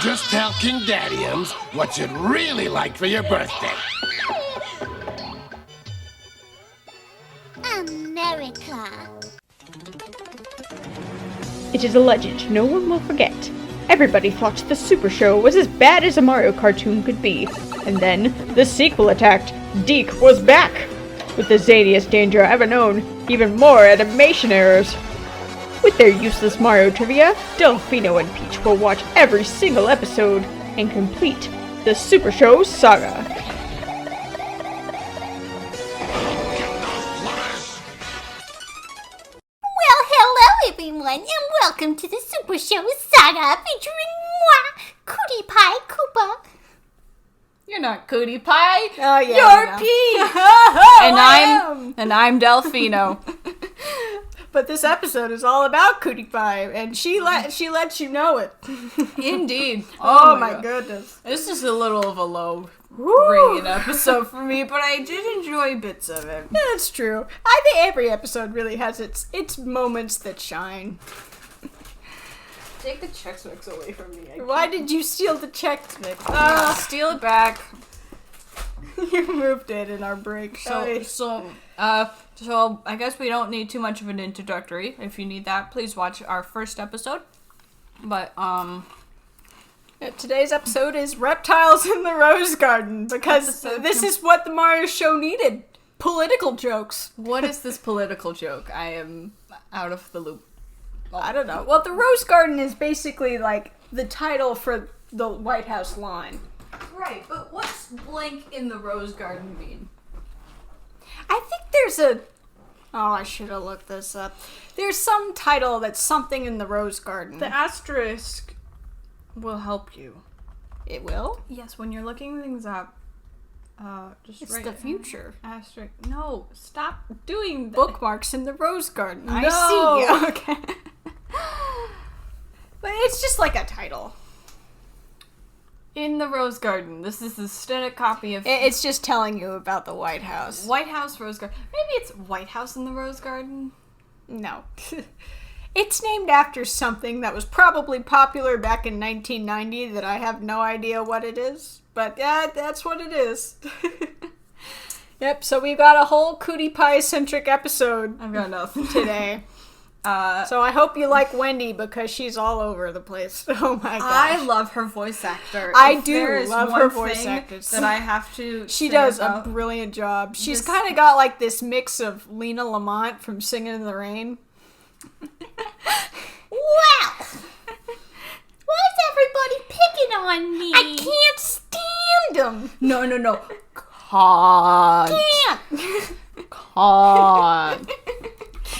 Just tell King Daddyums what you'd really like for your birthday. America. It is a legend no one will forget. Everybody thought the Super Show was as bad as a Mario cartoon could be. And then, the sequel attacked. Deke was back! With the zaniest danger ever known, even more animation errors. With their useless Mario trivia, Delfino and Peach will watch every single episode and complete the Supershow Saga. Well, hello everyone, and welcome to the Supershow Saga featuring moi, Kootie Pie Koopa. You're not Kootie Pie. Oh, yeah, You're Peach. and I'm Delfino. But this episode is all about Kootie Pie, and she lets you know it. Indeed. Oh my goodness. This is a little of a low rated episode for me, but I did enjoy bits of it. Yeah, that's true. I think every episode really has its moments that shine. Take the Chex Mix away from me. Why did you steal the Chex Mix? Steal it back. You moved it in our break. So I guess we don't need too much of an introductory. If you need that, please watch our first episode. But today's episode is Reptiles in the Rose Garden, because this is what the Mario show needed. Political jokes. What is this political joke? I am out of the loop. I don't know. Well, the Rose Garden is basically like the title for the White House lawn. Right, but what's blank in the Rose Garden mean? I think there's a... Oh, I should have looked this up. There's some title that's something in the Rose Garden. The asterisk will help you. It will? Yes, when you're looking things up. It's the future. Asterisk. No, stop doing that. Bookmarks in the Rose Garden. No. I see. Okay. But it's just like a title. In the Rose Garden. This is the static copy of... It's just telling you about the White House. White House, Rose Garden. Maybe it's White House in the Rose Garden? No. It's named after something that was probably popular back in 1990 that I have no idea what it is. But yeah, that's what it is. Yep, so we got a whole Kootie Pie-centric episode. I've got nothing today. So I hope you like Wendy, because she's all over the place. Oh my gosh. I love her voice actor. I do love her voice actress. That I have to She does a brilliant job. She's kind of got like this mix of Lena Lamont from Singing in the Rain. Wow! Why is everybody picking on me? I can't stand them. No.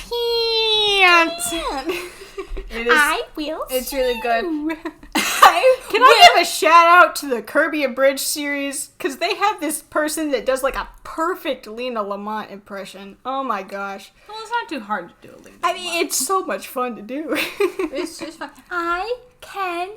Can't. I will. It's really good. Can I give a shout out to the Kirby Abridged series? Because they have this person that does like a perfect Lena Lamont impression. Oh my gosh. Well, it's not too hard to do, Lena. I mean, it's so much fun to do. It's just fun. I can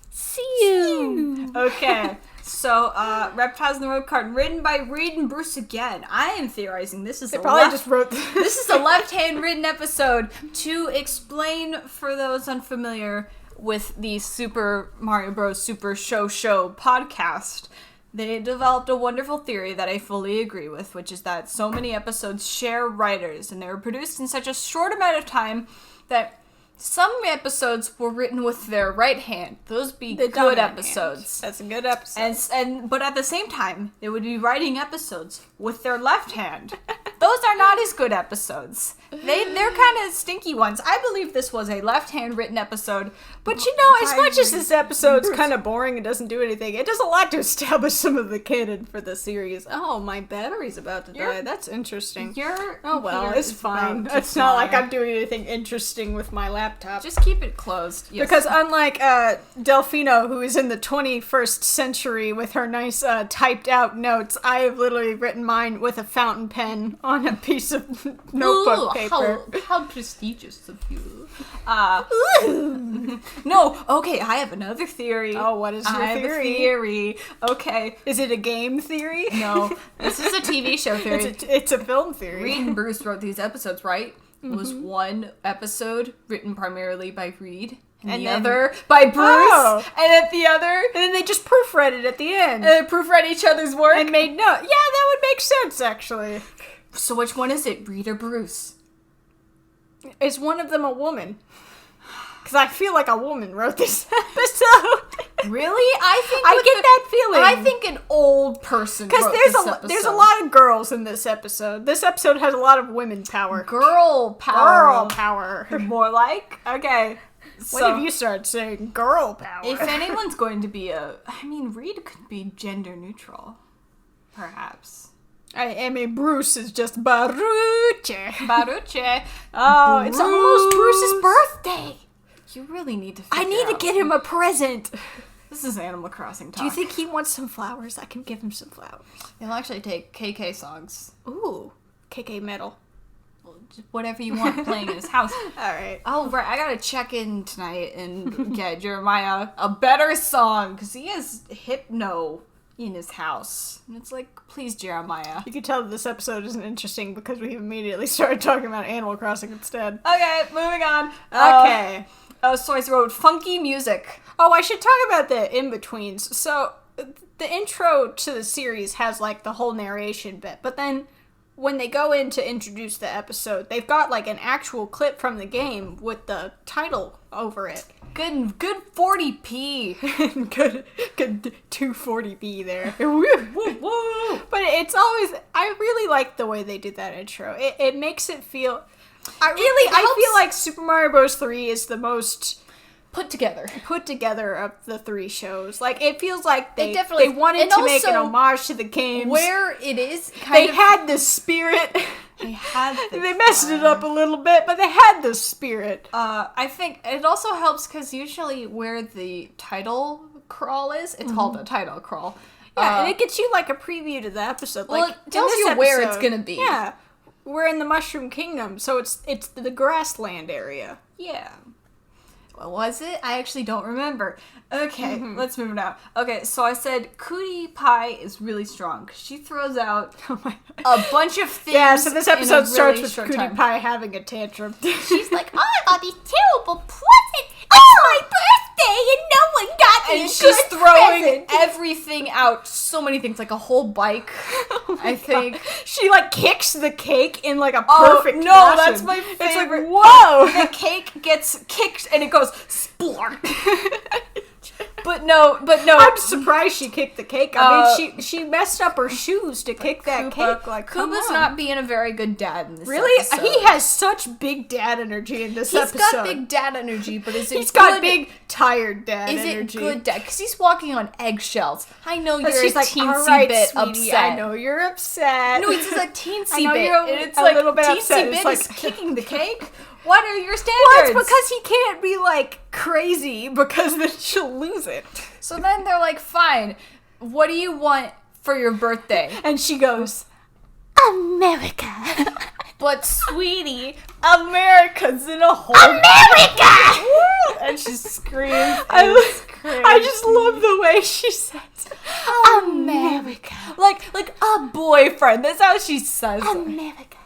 see you. Okay. So, Reptiles in the Rose Garden, written by Reed and Bruce again. I am theorizing this is just wrote this is a left-hand written episode to explain for those unfamiliar with the Super Mario Bros. Super Show podcast. They developed a wonderful theory that I fully agree with, which is that so many episodes share writers, and they were produced in such a short amount of time that some episodes were written with their right hand. Those be good episodes. That's a good episode. But at the same time, they would be writing episodes with their left hand. Those are not as good episodes. They're kind of stinky ones. I believe this was a left-hand written episode. But you know, as much as this episode's kind of boring and doesn't do anything, it does a lot to establish some of the canon for the series. Oh, my battery's about to die. That's interesting. Oh well, it's fine. It's not like I'm doing anything interesting with my laptop. Just keep it closed. Yes. Because unlike Delfino, who is in the 21st century with her nice typed out notes, I have literally written mine with a fountain pen on a piece of notebook paper. How prestigious of you. No, okay, I have another theory. Oh, what is your theory? I have a theory. Okay. Is it a game theory? No, this is a TV show theory. It's a film theory. Reed and Bruce wrote these episodes, right? It was one episode written primarily by Reed And the other by Bruce, and at the other, and then they just proofread it at the end. And proofread each other's work. And made notes. Yeah, that would make sense, actually. So which one is it, Reed or Bruce? Is one of them a woman? Because I feel like a woman wrote this episode. Really? I get that feeling. I think an old person wrote this episode. There's a lot of girls in this episode. This episode has a lot of women power. Girl power. Girl power. More like? Okay. When have you started saying girl power? If anyone's going to be Reed could be gender neutral. Perhaps. I mean, Bruce is just Baruche. Baruche. Oh, it's almost Bruce's birthday. You really need to I need to get him a present. This is Animal Crossing talk. Do you think he wants some flowers? I can give him some flowers. He'll actually take KK songs. Ooh, KK metal. Whatever you want playing in his house. Alright. Oh, right. I gotta check in tonight and get Jeremiah a better song, because he has Hypno in his house. And it's like, please, Jeremiah. You can tell that this episode isn't interesting because we immediately started talking about Animal Crossing instead. Okay, moving on. Okay. So I wrote funky music. Oh, I should talk about the in-betweens. So, the intro to the series has, like, the whole narration bit, but then when they go in to introduce the episode, they've got, like, an actual clip from the game with the title over it. Good 40p. good 240p there. But it's always, I really like the way they did that intro. It makes it feel, I feel like Super Mario Bros. 3 is the most put together of the three shows. Like, it feels like they definitely wanted to make an homage to the games. Where it is they had the spirit. They messed it up a little bit, but they had the spirit. I think it also helps because usually where the title crawl is, it's called a title crawl. Yeah, and it gets you like a preview to the episode. Well, like, it tells you where it's gonna be. Yeah, we're in the Mushroom Kingdom, so it's the grassland area. Yeah. What was it? I actually don't remember. Okay, let's move now. Okay, so I said Kootie Pie is really strong. She throws out a bunch of things. Yeah, so this episode starts with short Kootie time. Pie having a tantrum. She's like, oh, I got these terrible presents. It's my birthday and no one got me And a she's good throwing present. everything out. So many things, like a whole bike, I think. She like kicks the cake in like a perfect no, fashion. that's my favorite. It's like, whoa! The cake gets kicked and it goes splork. But no. I'm surprised she kicked the cake. I mean, she messed up her shoes to kick that cake. Like, come Koopa's on. not being a very good dad in this Really? episode. He has such big dad energy in this episode. He's got big dad energy, but is it He's good? got big tired dad Is energy. it good dad? Because he's walking on eggshells. I know you're She's a like, teensy all right, bit sweetie, upset. I know you're upset. No, he's just a teensy I know bit. you're And it's a like, little bit teensy upset. bit It's like- is kicking the cake? What are your Well, standards? it's because he can't be like crazy because then she'll lose it. So then they're like, fine, what do you want for your birthday? And she goes, America. But sweetie, America's in a whole America! world. And she screams. I just love the way she says America. Like a boyfriend. That's how she says it. America.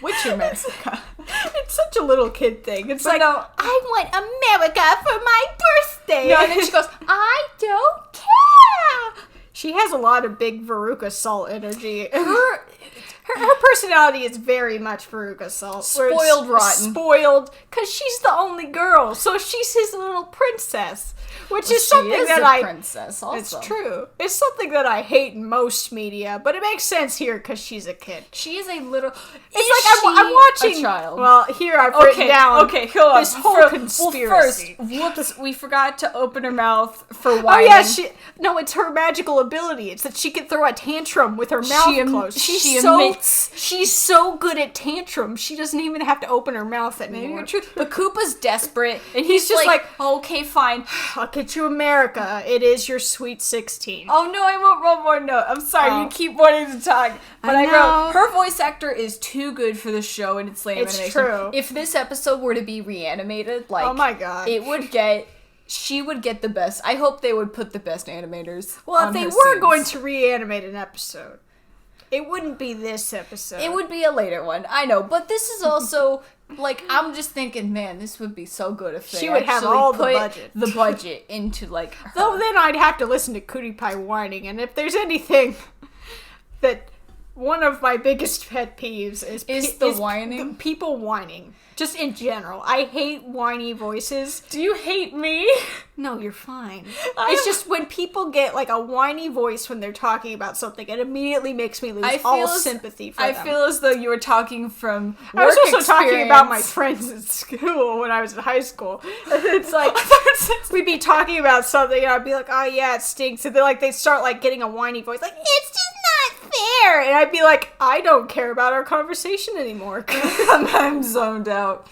Which America? It's such a little kid thing. It's But like, no, I want America for my birthday. no, and then she goes, I don't care. she has a lot of big Veruca Salt energy. Her personality is very much Veruca Salt. where it's Spoiled rotten. Spoiled, because she's the only girl, so she's his little princess. Which is something she is that a princess also. It's true. It's something that I hate in most media, but it makes sense here because she's a kid. She is a little. It's like I'm watching. a child. Well, here I've written down. Okay, hold on. This whole Well, conspiracy. first, whoops, we forgot to open her mouth for Oh whining. yeah, it's her magical ability. It's that she can throw a tantrum with her mouth closed. she emits. She's so good at tantrums. She doesn't even have to open her mouth anymore. Maybe you're true. But Koopa's desperate, And he's just like, okay, fine. I'll get you America. It is your sweet 16. Oh no, I wrote one more note. I'm sorry, Oh. you keep wanting to talk. But I know. wrote, her voice actor is too good for the show and its lame It's animation. true. If this episode were to be reanimated, like, Oh my God. she would get the best. I hope they would put the best animators. Well, on if they her were scenes. going to reanimate an episode, It wouldn't be this episode. It would be a later one, I know. But this is also, like, I'm just thinking, man, this would be so good if She they would have actually all the put budget. the budget into, like, her. Though then I'd have to listen to Kootie Pie whining, and if there's anything that one of my biggest pet peeves is the whining? the people whining. Just in general. I hate whiny voices. Do you hate me? No, you're fine. It's just when people get like a whiny voice when they're talking about something, it immediately makes me lose all sympathy for them. I feel as though you were talking from work I was also talking about my experience. friends at school when I was in high school. And it's like, we'd be talking about something and I'd be like, oh yeah, it stinks. And then like they'd start like getting a whiny voice, like, it's just not fair. And I'd be like, I don't care about our conversation anymore. I'm zoned out.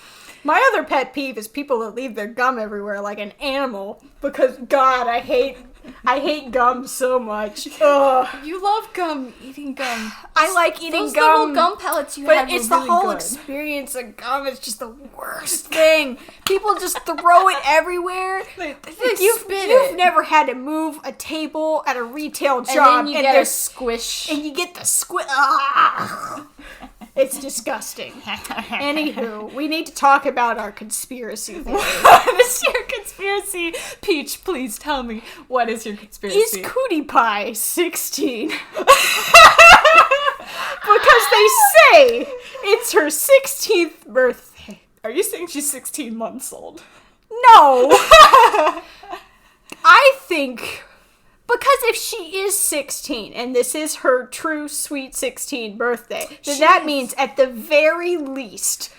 My other pet peeve is people that leave their gum everywhere like an animal. Because God, I hate gum so much. Ugh. You love eating gum. I like eating Those gum. little gum pellets you But had it's were the really whole good. experience of gum is just the worst thing. People just throw it everywhere. You've never had to move a table at a retail job And then you get a there's- squish. and you get the squid. Ah! It's disgusting. Anywho, we need to talk about our conspiracy theory. What is your conspiracy? Peach, please tell me. What is your conspiracy? Is Kootie Pie 16? Because they say it's her 16th birthday. Are you saying she's 16 months old? No! I think... Because if she is 16, and this is her true sweet 16 birthday, then that means at the very least,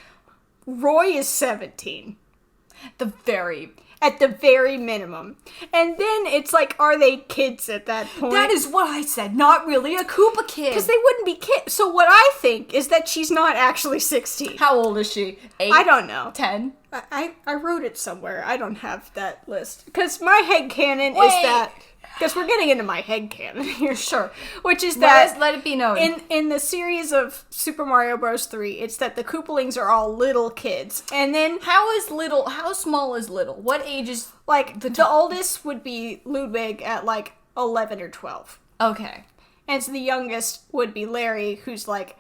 Roy is 17. At the very minimum. And then it's like, are they kids at that point? That is what I said. Not really a Koopa kid. Because they wouldn't be kids. So what I think is that she's not actually 16. How old is she? 8? I don't know. 10? I wrote it somewhere. I don't have that list. Because my headcanon is Wait. that... Because we're getting into my headcanon here. Sure. Which is that... Let it be known. In the series of Super Mario Bros. 3, it's that the Koopalings are all little kids. And then... How small is little? What age is... Like, the oldest would be Ludwig at, like, 11 or 12. Okay. And so the youngest would be Larry, who's, like,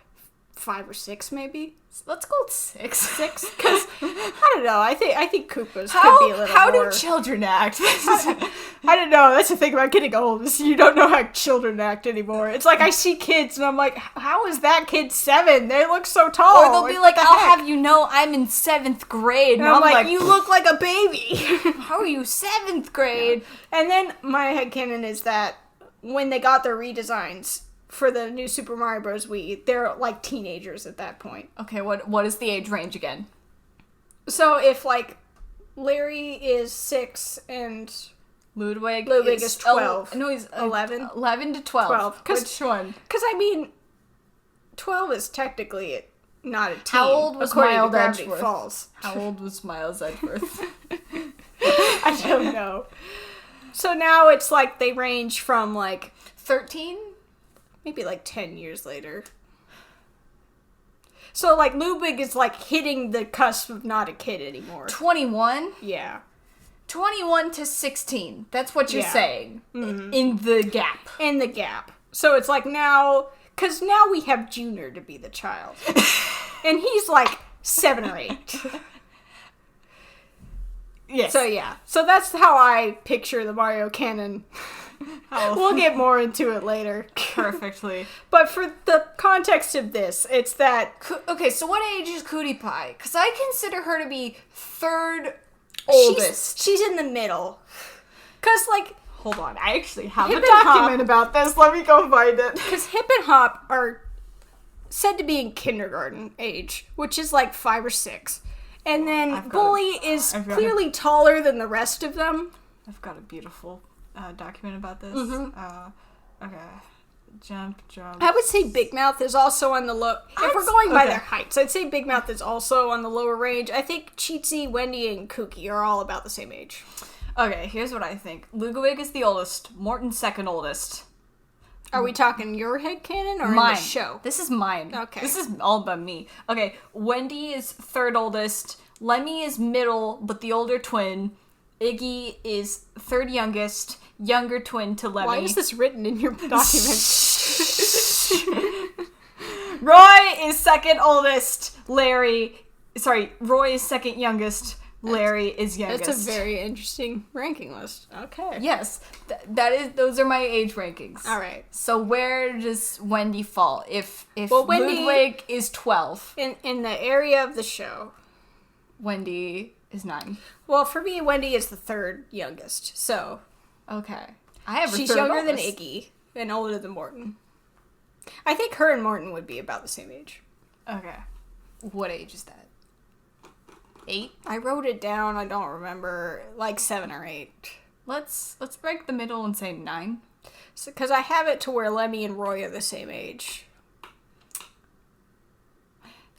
5 or 6, maybe? Let's go with 6. 6? Because, I don't know, I think Koopas could be a little How more... do children act? I don't know, that's the thing about getting old, is you don't know how children act anymore. It's like, I see kids, and I'm like, how is that kid 7? They look so tall. Or they'll be like, I'll have you know I'm in 7th grade. And I'm like, you look like a baby. How are you 7th grade? And then my headcanon is that when they got their redesigns for the new Super Mario Bros. Wii, they're like teenagers at that point. Okay, what is the age range again? So if like Larry is 6 and Ludwig is 12. No, he's 11. 11 to 12. 12. Which one? Because I mean, 12 is technically not a teen. How old was according to Miles Gravity Edgeworth? Falls. How old was Miles Edgeworth? I don't know. So now it's like they range from like 13? maybe like 10 years later. So like Ludwig is like hitting the cusp of not a kid anymore. 21? Yeah. 21 to 16. That's what you're Yeah. saying. In the gap. In the gap. So it's like now, because now we have Junior to be the child. And he's like 7 or 8. Yes. So yeah. So that's how I picture the Mario canon. We'll get more into it later. Perfectly. But for the context of this, it's that... Okay, so what age is Kootie Pie? Because I consider her to be 3rd oldest. She's in the middle. Because, like... Hold on, I actually have Hip a and Hop- document about this. Let me go find it. Because Hip and Hop are said to be in kindergarten age, which is like 5 or 6. And then Bully is clearly taller than the rest of them. I've got a beautiful document about this. Okay. Jump. I would say Big Mouth is also on the low... If we're going by their heights, I'd say Big Mouth is also on the lower range. I think Cheatsy, Wendy, and Kooky are all about the same age. Okay, here's what I think. Ludwig is the oldest. Morton's 2nd oldest. Are we talking your headcanon or Mine. in the show? This is mine. Okay. This is all about me. Okay, Wendy is 3rd oldest. Lemmy is middle, but the older twin. Iggy is 3rd youngest, younger twin to Lemmy. Why is this written in your document? Roy is second oldest. Roy is second youngest. Larry is youngest. That's a very interesting ranking list. Okay. Yes, those are my age rankings. All right. So where does Wendy fall? If Wendy, Ludwig is 12, in the area of the show, Wendy is 9. Well, for me, Wendy is the third youngest. So Okay, I have her she's third younger than oldest. Iggy and older than Morton. I think her and Morton would be about the same age. Okay, what age is that? 8. I wrote it down. I don't remember. Like 7 or 8. Let's break the middle and say 9. Because I have it to where Lemmy and Roy are the same age.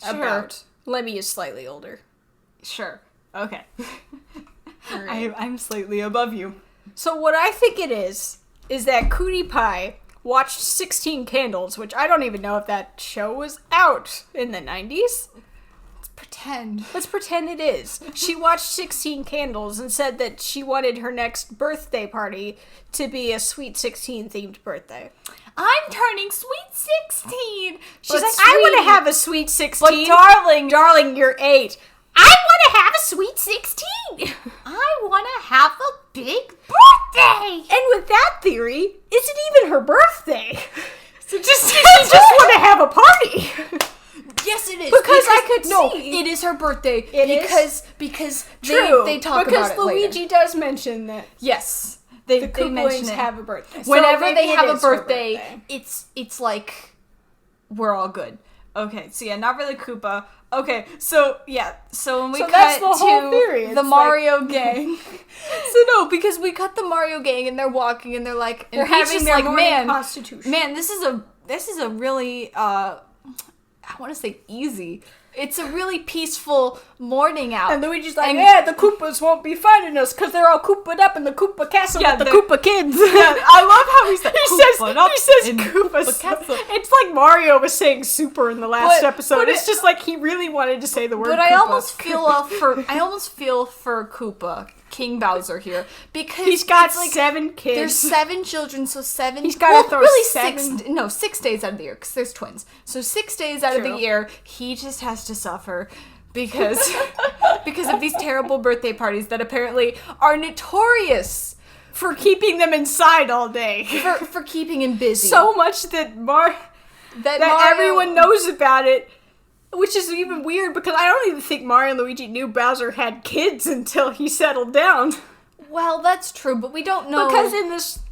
Sure. About. Lemmy is slightly older. Sure. Okay. All right. I'm slightly above you. So what I think it is that Kootie Pie watched 16 Candles, which I don't even know if that show was out in the 90s. Pretend. Let's pretend it is. She watched 16 Candles and said that she wanted her next birthday party to be a Sweet 16 themed birthday. I'm turning sweet 16. She's like, I want to have a Sweet 16. But darling, you're 8. I want to have a sweet 16. I want to have a big birthday. And with that theory, is it even her birthday? So she just want to have a party. Yes, it is. Because I could see. It is her birthday. It because True. they talk because about it Luigi later. does mention that Yes, the they Koopalings mention it. have a birthday. So Whenever maybe they it have a is her birthday, it's like we're all good. Okay, so yeah, not really Koopa. Okay, so when we So cut that's the whole theory. to It's the like- Mario gang. So no, because we cut the Mario gang and they're walking and they're like, and They're Peach having is their like, morning constitution. man, this is a really I want to say easy. It's a really peaceful morning out. And Luigi's like, And- yeah, the Koopas won't be fighting us because they're all Koopa'd up in the Koopa castle with the they're- Koopa kids. I love how he said He says in Koopas. the castle. It's like Mario was saying super in the last episode. but It's just like he really wanted to say the word But Koopa. I almost feel for Koopa, King Bowser here, because He's got it's like 7 kids. there's 7 children, so 7. He's gotta throw really 7. 6 days out of the year because there's twins. So 6 days out of True. the year, he just has to suffer because of these terrible birthday parties that apparently are notorious for keeping them inside all day. for keeping him busy. So much that Mario- everyone knows about it. Which is even weird because I don't even think Mario and Luigi knew Bowser had kids until he settled down. Well, that's true, but we don't know Because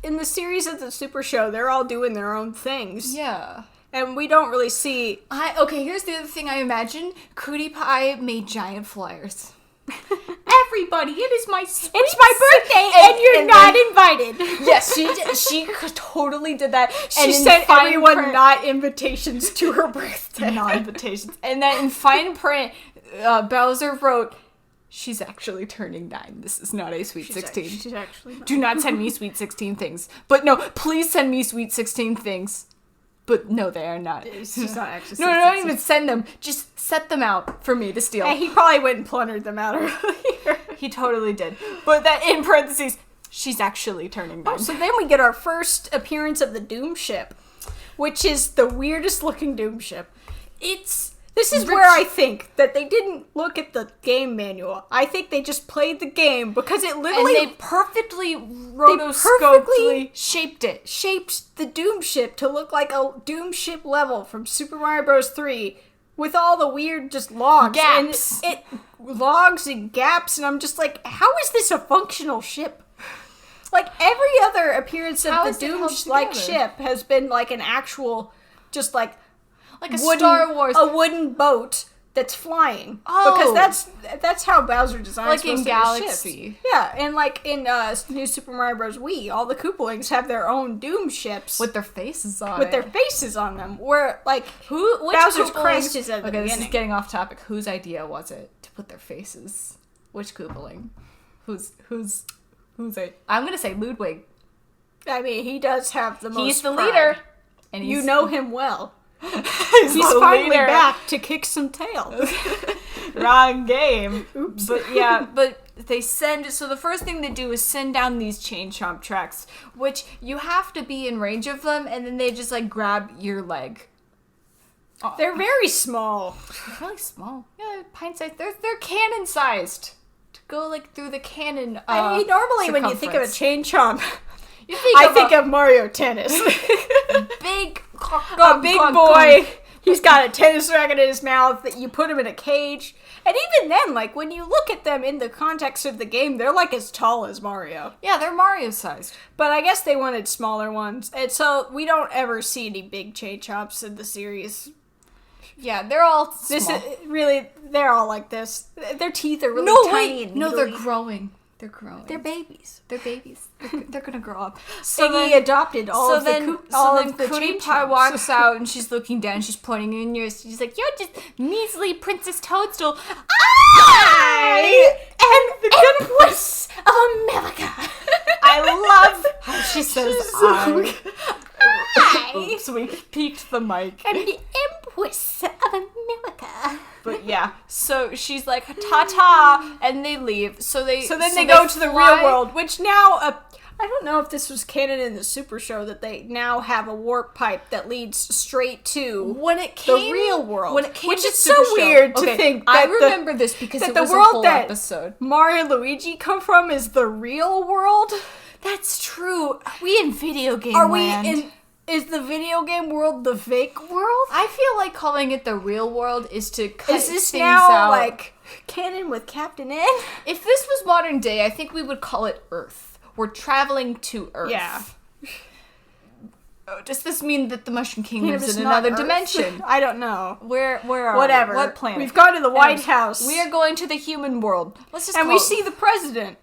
in the series of the Super Show, they're all doing their own things. Yeah. And we don't really see... Okay, here's the other thing I imagine. Kootie Pie made giant flyers. Everybody, it is my sweet It's my birthday and you're not invited. Yes, she did. She totally did that. She in sent fine everyone print- not invitations to her birthday. not invitations. And then in fine print, Bowser wrote, "She's actually turning 9. This is not a sweet 16. She's actually not. Do not send me sweet 16 things. But no, please send me sweet 16 things. But no, they are not. She's not actually No, don't even send them. Just set them out for me to steal." And he probably went and plundered them out earlier. He totally did. But that in parentheses, she's actually turning 9. So then we get our first appearance of the Doom Ship, which is the weirdest looking Doom Ship. This is where I think that they didn't look at the game manual. I think they just played the game because it And literally they perfectly rotoscopically shaped it. shaped the Doom Ship to look like a Doom Ship level from Super Mario Bros. 3 with all the weird just logs. Gaps. And logs and gaps, and I'm just like, how is this a functional ship? Like, every other appearance of How the is it held Doom-like together? ship has been like an actual, just like Like a Star Wars. a wooden boat that's flying. Oh. Because that's how Bowser designed Like in Galaxy. ships. Yeah, and like in New Super Mario Bros. Wii, all the Koopalings have their own Doom ships With their faces on with it. their faces on them. Where like Which Bowser's Koopalings- crest is at the Okay, this is beginning. getting off topic. Whose idea was it to put their faces? Which Koopaling? Who's I'm gonna say Ludwig. I mean, he does have the most. He's the pride. leader. And You know him well. he's He's the finally leader. back to kick some tail. Wrong game. Oops. But yeah, but So the first thing they do is send down these chain chomp tracks, which you have to be in range of them, and then they just like grab your leg. They're very small. They're really small. Yeah, pint sized. They're cannon sized. To go like through the cannon. I mean, normally when you think of a chain chomp, I think of Mario Tennis. big, A big boy. He's got a tennis racket in his mouth that you put him in a cage. And even then, like, when you look at them in the context of the game, they're like as tall as Mario. Yeah, they're Mario sized. But I guess they wanted smaller ones. And so we don't ever see any big chain chomps in the series. Yeah, they're all small. This is really, they're all like this. Their teeth are really tiny. And No, they're needly. growing. They're growing. They're babies. They're babies. They're gonna grow up. So he adopted all of the Kootie chain Pie chomps. walks out and she's looking down. She's pointing in yours. She's like, "You're just measly Princess Toadstool. I am the Empress of America. I love how she says I." I Oops, we peaked the mic. am the Empress of America. But yeah, so she's like, "Ta-ta," and they leave. So then they go to the fly- real world, which now, I don't know if this was canon in the Super Show, that they now have a warp pipe that leads straight to When it came, the real world. when it came Which to is so Super Show- weird to okay, think I that the- remember this because that it the was a world whole that episode. Mario and Luigi come from is the real world. That's true. We in video game Are land. we in? Is the video game world the fake world? I feel like calling it the real world is to cut Is this things now out. like canon with Captain N? If this was modern day, I think we would call it Earth. We're traveling to Earth. Yeah. Oh, does this mean that the Mushroom King lives It's in not another Earth. dimension? I don't know. Where are Whatever. we? What planet? We've gone to the White Anyways, House. We are going to the human world. Let's just and call we it- see the president.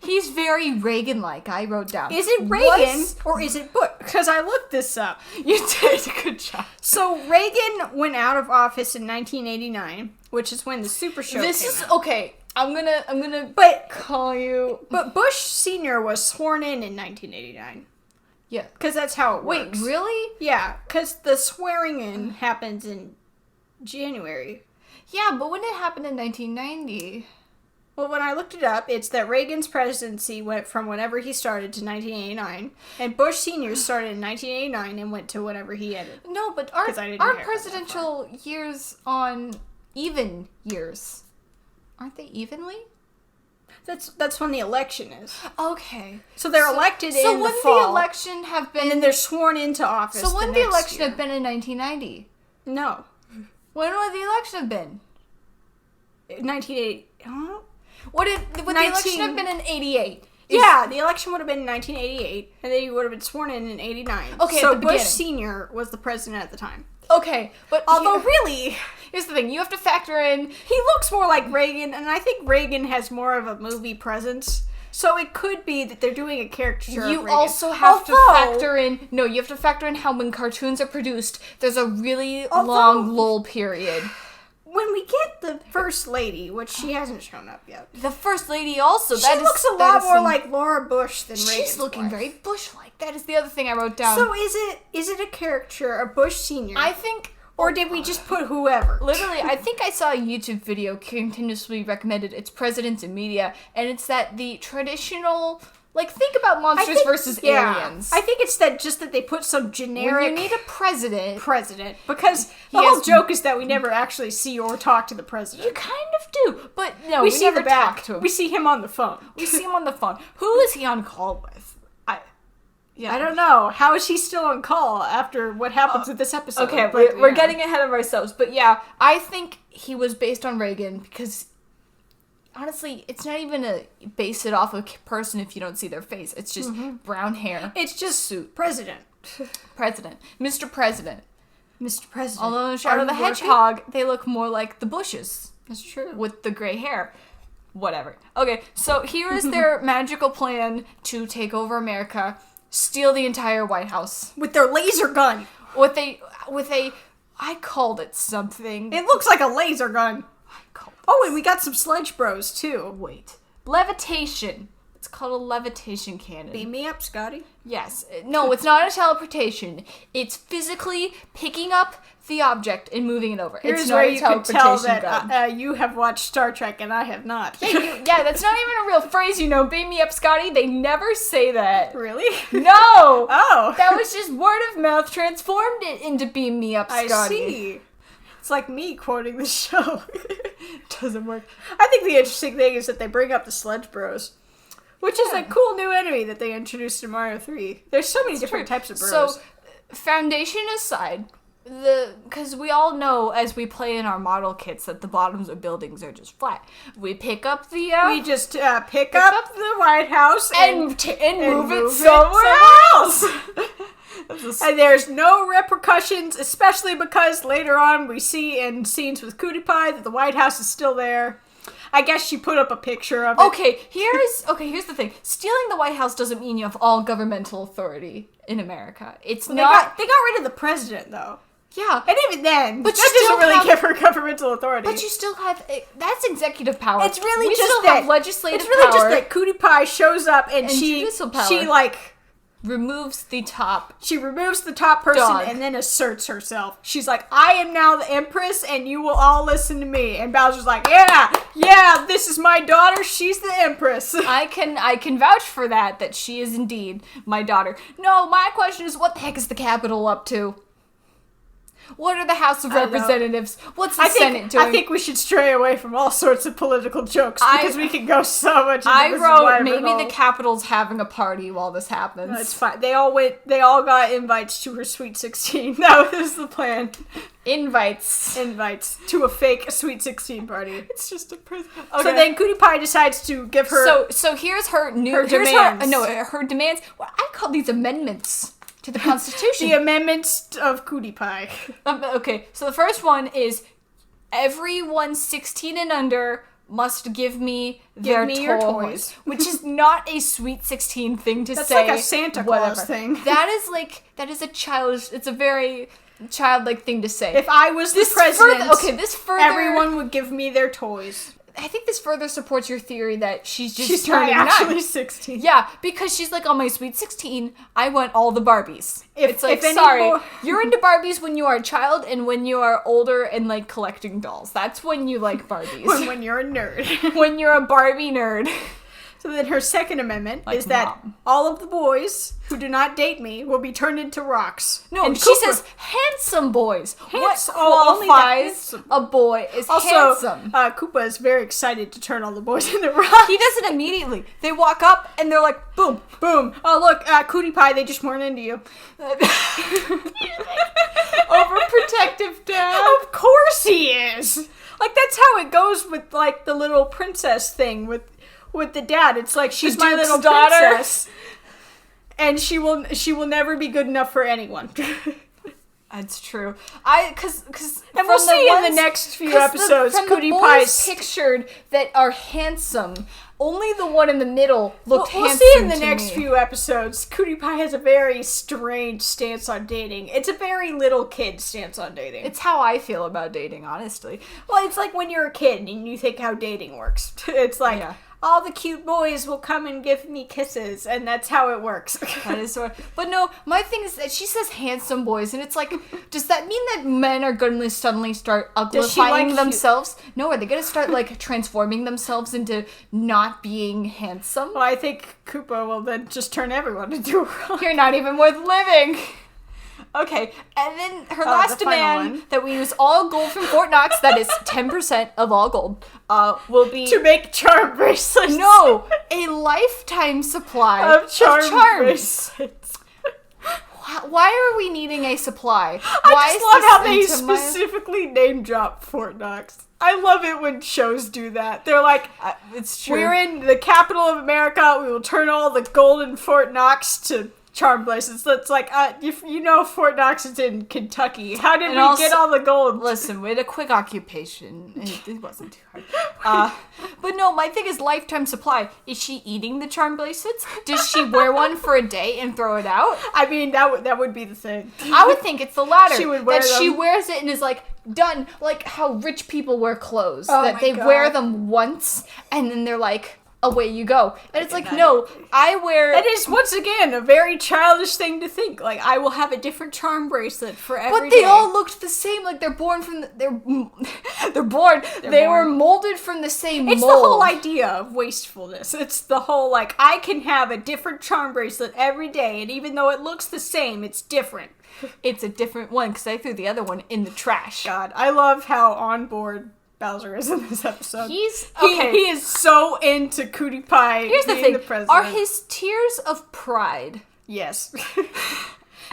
He's very Reagan-like. I wrote down. Is it Reagan or is it Bush? Because I looked this up. You did a good job. So Reagan went out of office in 1989, which is when the Super Show This came is out. okay. I'm gonna But call you. but Bush Sr. was sworn in 1989 Yeah. because that's how it Wait, works. really? Yeah, because the swearing in happens in January. Yeah, but when it happened in 1990. Well, when I looked it up, it's that Reagan's presidency went from whenever he started to 1989, and Bush Sr. started in 1989 and went to whenever he ended. No, but 'Cause I didn't aren't hear that presidential years on even years? Aren't they evenly? That's when the election is. Okay. So they're elected So in the wouldn't fall, the election have been? and then they're sworn into office. so wouldn't the next election year. have been in 1990? No, When would the election have been? 1980. I don't know. Would the election have been in 88? Yeah, the election would have been in 1988, and then you would have been sworn in 89. Okay, so at the Bush beginning. Sr. was the president at the time. Okay, but Although really, here's the thing: you have to factor in. he looks more like Reagan, and I think Reagan has more of a movie presence. So it could be that they're doing a caricature of You Reagan. also have to Although- factor in. No, you have to factor in how when cartoons are produced, there's a really Although- long lull period. When we get the first lady, which she hasn't shown up yet, The first lady also. she looks a lot more like Laura Bush than She's Reagan's looking wife. very Bush-like. That is the other thing I wrote down. So is it a caricature of Bush Sr.? I think. Or did we just put whoever? Literally, I think I saw a YouTube video continuously recommended It's Presidents in Media, and it's that the traditional, like, think about monsters versus aliens. I think it's that they put some when generic you need a president, president, because the He whole has- joke is that we never actually see or talk to the you president. kind of do, but no, We we see never the back. talk to him. We see him on the phone. We see him on the phone. Who is he on call with? I don't know. How is he still on call after what happens with this episode? Okay, But, we're yeah. getting ahead of ourselves, but yeah, I think he was based on Reagan because honestly, it's not even a base it off a person if you don't see their face. It's just brown hair. It's just suit. president. President, Mr. President. Mr. President. Although in Shadow Are the you working? Hedgehog, they look more like the Bushes That's true. with the gray hair. Whatever. Okay, so here is their magical plan to take over America, steal the entire White House With their laser gun. with a I called it something. It looks like a laser gun. I called Oh, and we got some Sledge Bros, too. Wait. Levitation. It's called a levitation cannon. Beam me up, Scotty. Yes. No, it's not a teleportation. It's physically picking up the object and moving it over. Here's it's not where a you can teleportation tell that you have watched Star Trek and I have not. Yeah, that's not even a real phrase, you know. Beam me up, Scotty. They never say that. Really? No! Oh. That was just word of mouth transformed it into beam me up, Scotty. I see. It's like me quoting the show. Doesn't work. I think the interesting thing is that they bring up the Sludge Bros, which is a cool new enemy that they introduced in Mario 3. There's so many different types of bros. So, foundation aside, because we all know as we play in our model kits that the bottoms of buildings are just flat. We pick up the we just pick up the White House and move it somewhere else. And there's no repercussions, especially because later on we see in scenes with Kootie Pie that the White House is still there. I guess she put up a picture of it. Okay, here's the thing. Stealing the White House doesn't mean you have all governmental authority in America. It's not. They got rid of the president, though. Yeah. And even then, but that doesn't really give her governmental authority. But you still have... That's executive power. It's really we just still that... have legislative It's really power just that Kootie Pie shows up and she removes the top. She removes the top person and then asserts herself. She's like, I am now the Empress and you will all listen to me. And Bowser's like, yeah, this is my daughter. She's the Empress. I can vouch for that she is indeed my daughter. No, my question is, what the heck is the Capitol up to? What are the House of Representatives? What's the Senate doing? I think we should stray away from all sorts of political jokes because we can go so much into I this wrote maybe the Capitol's having a party while this happens. No, it's fine. They all got invites to her Sweet 16. That was the plan. Invites to a fake Sweet 16 party. It's just a prison. Okay. So then Kootie Pie decides to give her... So here's her demands. Her demands. Well, I call these amendments to the Constitution. The amendments of Kootie Pie. Okay, so the first one is everyone 16 and under must give me your toys, which is not a Sweet 16 thing to say. That's like a Santa Claus thing. That is a childish. It's a very childlike thing to say. If I was the president, this further everyone would give me their toys. I think this further supports your theory that she's turning actually 16. Yeah, because she's like, on my Sweet 16, I want all the Barbies. Sorry, you're into Barbies when you are a child and when you are older and like collecting dolls. That's when you like Barbies. when you're a nerd. When you're a Barbie nerd. So then her second amendment is that all of the boys who do not date me will be turned into rocks. No, and she says handsome boys. What only qualifies a boy is handsome? Koopa is very excited to turn all the boys into rocks. He does it immediately. They walk up and they're like, boom, boom. Oh, look, Kootie Pie, they just weren't into you. Overprotective dad. Of course he is. Like, that's how it goes with, like, the little princess thing with the dad. It's like, she's my little daughter, princess, and she will never be good enough for anyone. That's true. And we'll see in the next few episodes. Kootie Pie's pictured that are handsome. Only the one in the middle looked handsome. We'll see in the next few episodes. Cootie Pie has a very strange stance on dating. It's a very little kid stance on dating. It's how I feel about dating, honestly. Well, it's like when you're a kid and you think how dating works. It's like, all the cute boys will come and give me kisses, and that's how it works. That is but no, my thing is that she says handsome boys, and it's like, does that mean that men are going to suddenly start uglifying themselves? No, are they going to start, like, transforming themselves into not being handsome? Well, I think Koopa will then just turn everyone into a rock. You're not even worth living. Okay, and then her last demand that we use all gold from Fort Knox, that is 10% of all gold, will be... to make charm bracelets. No, a lifetime supply of charms. Bracelets. Why are we needing a supply? I just love how they specifically name drop Fort Knox. I love it when shows do that. They're like, it's true. We're in the capital of America. We will turn all the gold in Fort Knox to charm bracelets. So it's like, you know Fort Knox is in Kentucky. How did we get all the gold? Listen, we had a quick occupation. It wasn't too hard. But no, my thing is lifetime supply. Is she eating the charm bracelets? Does she wear one for a day and throw it out? I mean, that would be the thing. I would think it's the latter. She would wear them. She wears it and is like, done. Like how rich people wear clothes. That they wear them once and then they're like, away you go. And it's like, no, I wear... That is, once again, a very childish thing to think. Like, I will have a different charm bracelet for every But they day. all looked the same. Like, they're born from... They were molded from the same It's mold. the whole idea of wastefulness. It's the whole, like, I can have a different charm bracelet every day, and even though it looks the same, it's different. It's a different one, because I threw the other one in the trash. God, I love how on board Bowser is in this episode. He is so into Kootie Pie. Here's the being thing. The president. Are his tears of pride? Yes.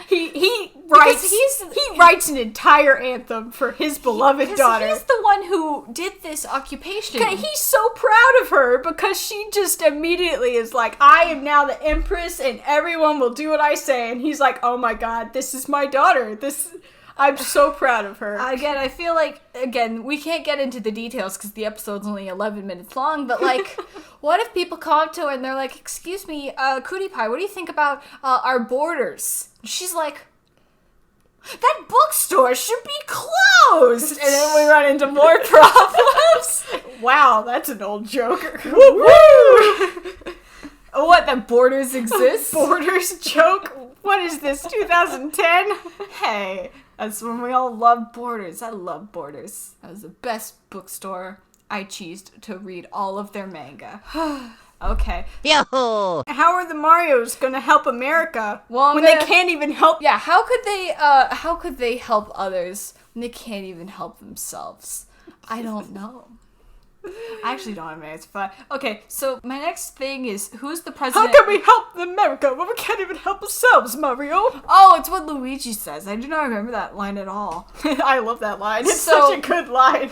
he writes an entire anthem for his beloved daughter. He's the one who did this occupation. He's so proud of her because she just immediately is like, I am now the empress and everyone will do what I say. And he's like, oh my god, this is my daughter. I'm so proud of her. Again, I feel like, we can't get into the details because the episode's only 11 minutes long, but, like, what if people come up to her and they're like, excuse me, Kootie Pie, what do you think about our borders? She's like, that bookstore should be closed! And then we run into more problems. Wow, that's an old joke. What, that borders exist? Borders joke? What is this, 2010? Hey, that's when we all loved Borders. I love Borders. That was the best bookstore I cheesed to read all of their manga. Okay. Yo! How are the Marios gonna help America when they can't even help? Yeah, how could they help others when they can't even help themselves? I don't know. I actually don't have an answer for that. Okay, so my next thing is, who's the president? How can we help America when we can't even help ourselves, Mario? Oh, it's what Luigi says. I do not remember that line at all. I love that line. It's So- such a good line.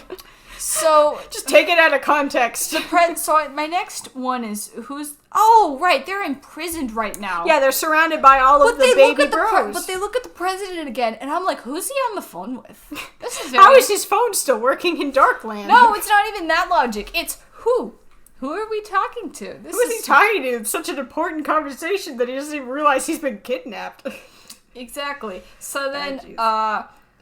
So, Just take it out of context. so my next one is, oh, right, they're imprisoned right now. Yeah, they're surrounded by all of the baby bros. But they look at the president again, and I'm like, who's he on the phone with? This is How is his phone still working in Darkland? No, it's not even that logic. It's who? Who are we talking to? Who is he talking to? It's such an important conversation that he doesn't even realize he's been kidnapped. Exactly. So then,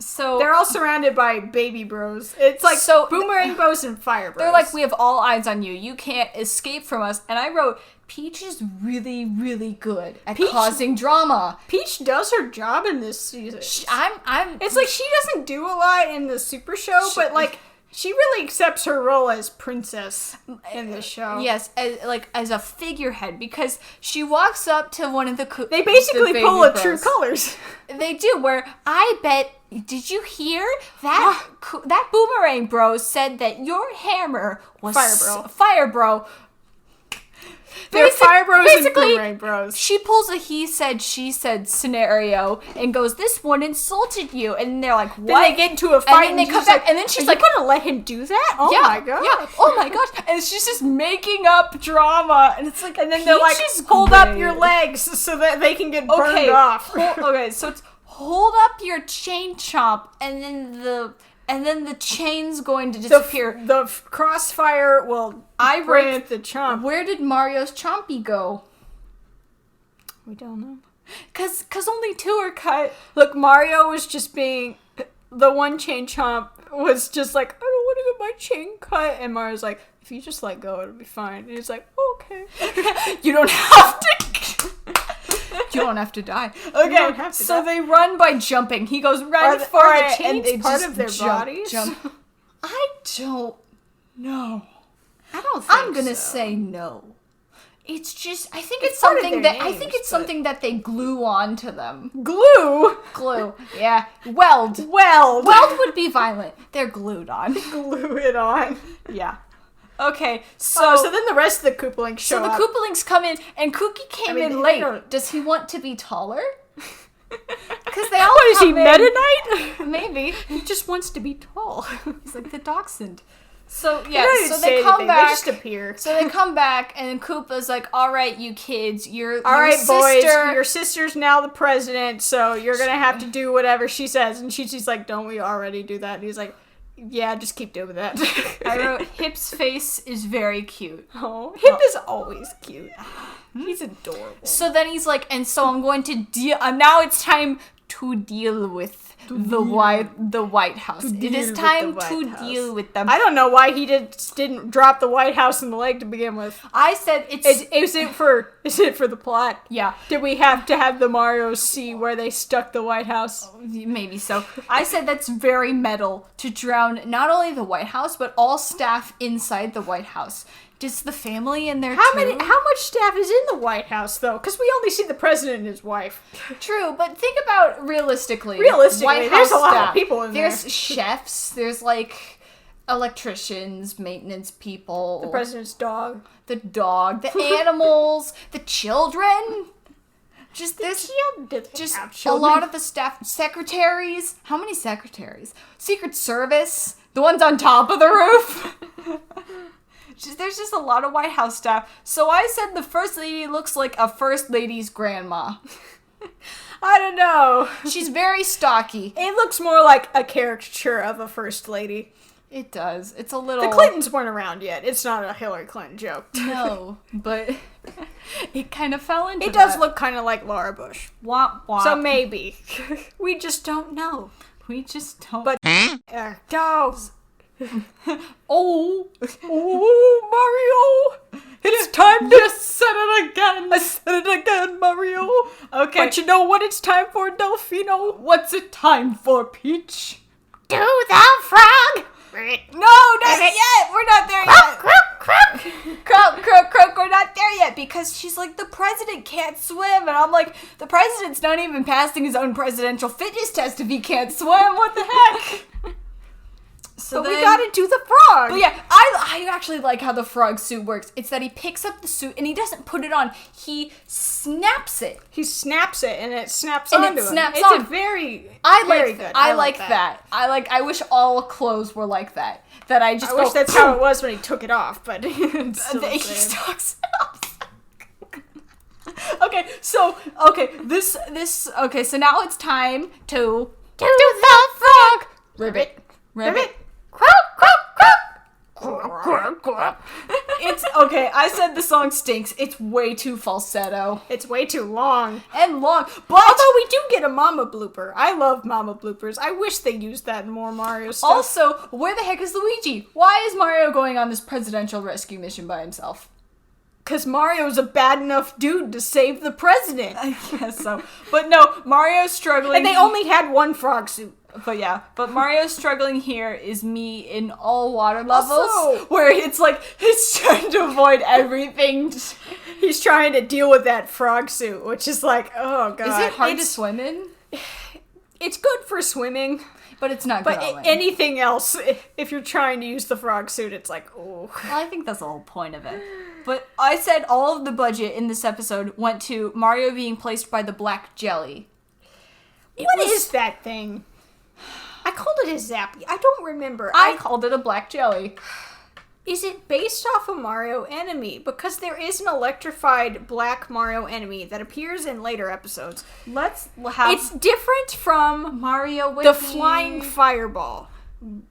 So they're all surrounded by baby bros. It's like boomerang bros and fire bros. They're like, we have all eyes on you. You can't escape from us. And I wrote, Peach is really, really good at causing drama. Peach does her job in this season. It's like she doesn't do a lot in the Super Show, but like she really accepts her role as princess in the show. Yes, as a figurehead, because she walks up to one of the they basically pull a True Colors. They do, where I bet. Did you hear that? That boomerang bro said that your hammer was Fire bro. They're Fire Bros and Boomerang Bros. She pulls a he said, she said scenario and goes, this one insulted you. And they're like, what? Then they get into a fight and then they come back. Like, and then she's like, like, you gonna let him do that? Oh my god. Yeah. Oh my gosh. And she's just making up drama. And it's like, and then they're like, hold up your legs so that they can get burned off. Okay, so it's hold up your chain chomp, and then the chain's going to disappear. The crossfire will grant the chomp. Where did Mario's chompy go? We don't know. Cause only 2 are cut. Look, Mario was just being the one chain chomp was just like, I don't want to get my chain cut, and Mario's like, if you just let go, it'll be fine. And he's like, okay. You don't have to. You don't have to die. Okay, so they run by jumping. He goes run for it, and they part just of their bodies. Jump. I don't know. I don't think I'm gonna so. say no. It's just I think it's part of something their that I think it's something that they glue onto them. Glue. Yeah. Weld would be violent. They're glued on. Glue it on. Yeah. Okay, so then the rest of the Koopalings show up. So the Koopalings come in, and Kookie came in late. Does he want to be taller? Because they all What is he, Meta Knight? Maybe. He just wants to be tall. He's like the dachshund. So, yeah, so they come back. They just appear. So they come back, and Koopa's like, all right, you kids, your sister, boys, your sister's now the president, so you're going to have to do whatever she says. And she's like, don't we already do that? And he's like, yeah, just keep doing that. I wrote, Hip's face is very cute. Oh, Hip is always cute. He's adorable. So then he's like, and so I'm going to deal, now it's time to deal with the White House. It is time to deal with them. I don't know why he didn't drop the White House in the lake to begin with. I said is it for the plot? Yeah. Did we have to have the Marios see where they stuck the White House? Maybe so. I said that's very metal to drown not only the White House but all staff inside the White House. Just the family in there How too? How much staff is in the White House though? Because we only see the president and his wife. True, but think about realistically. Realistically, there's a lot staff. of people in there. There's chefs. There's like electricians, maintenance people. The president's dog. The dog. The animals. The children. Just there's just a lot of the staff. Secretaries. How many secretaries? Secret Service. The ones on top of the roof. There's just a lot of White House staff. So I said the First Lady looks like a First Lady's grandma. I don't know. She's very stocky. It looks more like a caricature of a First Lady. It does. It's a little... The Clintons weren't around yet. It's not a Hillary Clinton joke. No, but it kind of fell into It does look kind of like Laura Bush. Womp womp. So maybe. We just don't know. We just don't... But... dogs. Oh, Mario! It's time to... Just said it again. I said it again, Mario. Okay. But you know what it's time for, Delfino? What's it time for, Peach? Do the frog! No, not yet. We're not there yet. Croak, croak! Croak, croak, croak. We're not there yet because she's like, the president can't swim. And I'm like, the president's not even passing his own presidential fitness test if he can't swim. What the heck? So but we gotta do the frog. But yeah, I actually like how the frog suit works. It's that he picks up the suit and he doesn't put it on. He snaps it. He snaps it and it snaps And onto it snaps him. on. It's very good. I like that. I wish all clothes were like that. That I just I wish that's how it was when he took it off, but it's still the he same. talks it off. Okay, so now it's time to Do the frog! ribbit. Croak, croak, croak! It's okay. I said the song stinks. It's way too falsetto It's way too long. and long. But Although we do get a mama blooper. I love mama bloopers. I wish they used that in more Mario stuff. also, where the heck is Luigi? Why is Mario going on this presidential rescue mission by himself? Because Mario's a bad enough dude to save the president. I guess so. But no, Mario's struggling. And they only had one frog suit. But Mario's struggling here is me in all water levels, Also- where it's like he's trying to avoid everything. He's trying to deal with that frog suit, which is like, oh god. Is it hard to swim in? It's good for swimming, But it's not but growing. anything else, if you're trying to use the frog suit, it's like, oh. Well, I think that's the whole point of it. But I said all of the budget in this episode went to Mario being placed by the black jelly. What is that thing? I called it a zappy. I don't remember. I called it a black jelly. Is it based off a Mario enemy? Because there is an electrified black Mario enemy that appears in later episodes. Let's have It's different from Mario Wiki. the flying fireball.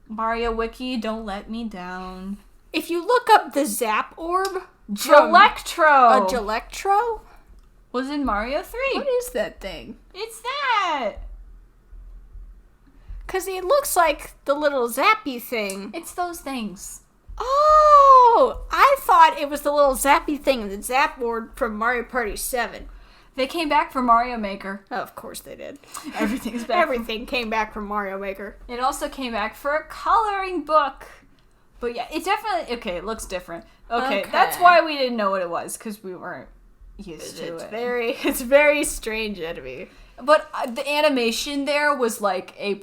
Mario Wiki, don't let me down. If you look up the Zap Orb, Gelectro. a Gelectro? was in Mario 3. What is that thing? It's that. Because it looks like the little zappy thing. It's those things. Oh! I thought it was the little zappy thing in the Zap Orb from Mario Party 7. They came back for Mario Maker. Oh, of course they did. Everything's back. Everything came back from Mario Maker. It also came back for a coloring book. But yeah, it definitely... Okay, it looks different. Okay, Okay. that's why we didn't know what it was, because we weren't used to it. It's very strange enemy. But the animation there was like A+.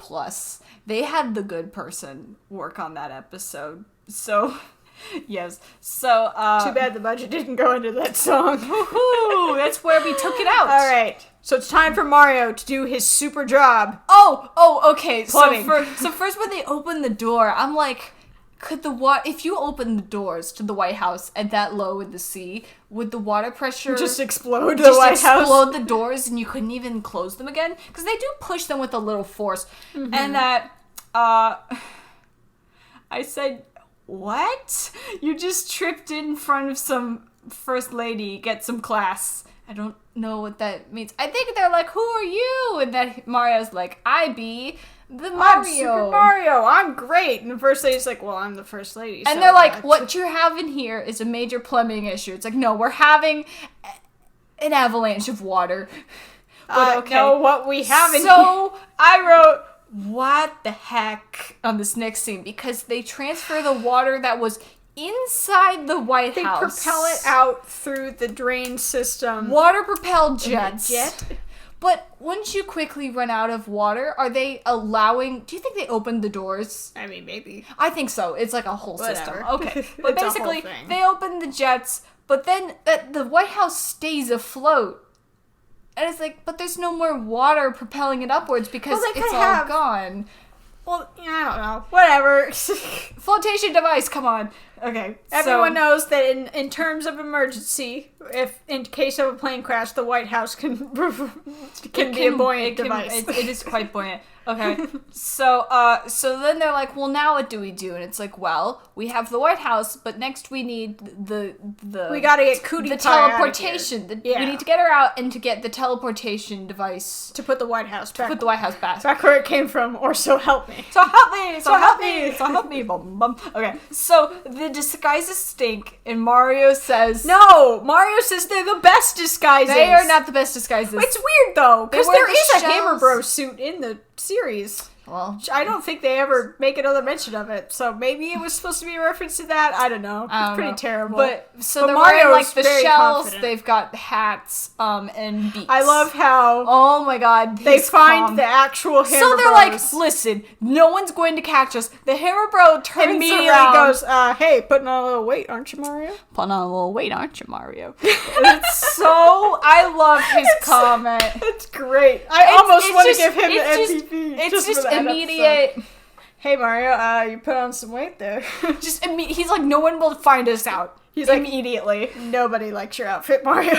They had the good person work on that episode. So, yes. So, Too bad the budget didn't go into that song. woohoo, that's where we took it out. All right. So it's time for Mario to do his super job. Oh, okay. Plumbing. So first when they open the door, I'm like, could if you open the doors to the White House at that low in the sea, would the water pressure Just explode the White House. explode the doors and you couldn't even close them again? Because they do push them with a little force. Mm-hmm. And that, I said, what? You just tripped in front of some first lady, get some class. I don't know what that means. I think they're like, who are you? And then Mario's like, I be the Mario. I'm Super Mario. I'm great. And the first lady's like, well, I'm the first lady. And so they're like, what you're having here is a major plumbing issue. It's like, no, we're having an avalanche of water. But okay. No, what we have in So I wrote, what the heck on this next scene? Because they transfer the water that was inside the White House. They propel it out through the drain system. Water-propelled jets. Jet? But wouldn't you quickly run out of water? Are they allowing... Do you think they opened the doors? I mean, maybe. I think so. It's like a whole system. Whatever. Okay. But It's a whole basically, thing. they open the jets, but then the White House stays afloat. And it's like, but there's no more water propelling it upwards because Well, they it's could all have- gone. Well, yeah, I don't know. Whatever. Flotation device, come on. Okay. Everyone knows that in terms of emergency, if in case of a plane crash, the White House can be a buoyant device. It is quite buoyant. Okay. So then they're like, well, now what do we do? And it's like, well, we have the White House, but next we need the We gotta get Kootie the Pie out of teleportation. here. We need to get her out and to get the teleportation device to put the White House back. put the White House back. Back where it came from, or so help me. So help me! So help help me! me. So help me! Bum, bum. Okay, so the disguises stink, and Mario says, No! Mario says they're the best disguises. they are not the best disguises. It's weird, though, because They wear there the is a shells. Hammer Bros suit in the series. Well, I don't think they ever make another mention of it, so maybe it was supposed to be a reference to that. I don't know. I don't It's pretty know. terrible. But But they're wearing Mario's like the very shells. confident. They've got hats, and beaks. I love how Oh my god! they his find calm. the actual Hammer So they're Bros. like, listen, no one's going to catch us. The Hammer Bro turns Immediately around. goes, hey, putting on a little weight, aren't you, Mario? Put on a little weight, aren't you, Mario? It's so... I love his comment. It's great. I almost want to give him the it's MVP. It's for just that immediate... episode. Hey, Mario, you put on some weight there. He's like, no one will find us out. He's like, immediately. nobody likes your outfit, Mario.